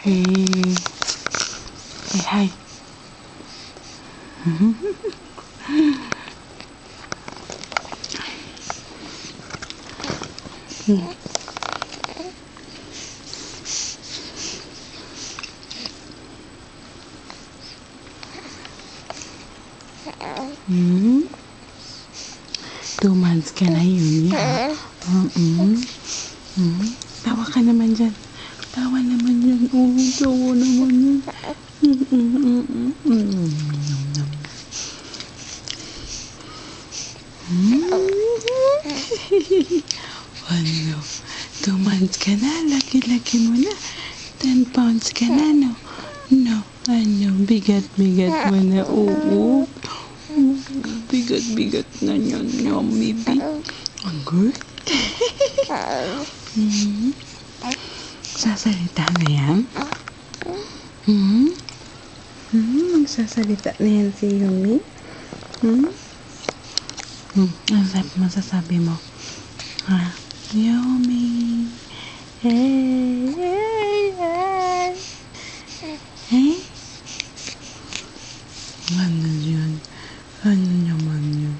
Hey. Say hi. Hmm? 2 months ka na yun, ya. Tawa ka naman dyan. Tawa naman yan. Oh, tawa naman yan. Ano? 2 months ka na. Laki-laki mo na. 10 pounds ka na, no? No. Ano? Bigat-bigat mo na. Oo. Bigat-bigat na yan, baby. Ang good. Sasalita na yan? Magsasalita na yan si Yumi? Ano masasabi mo? Ha? Yumi. Hey, hey, hey. Hey? Ano yun? Ano naman yun?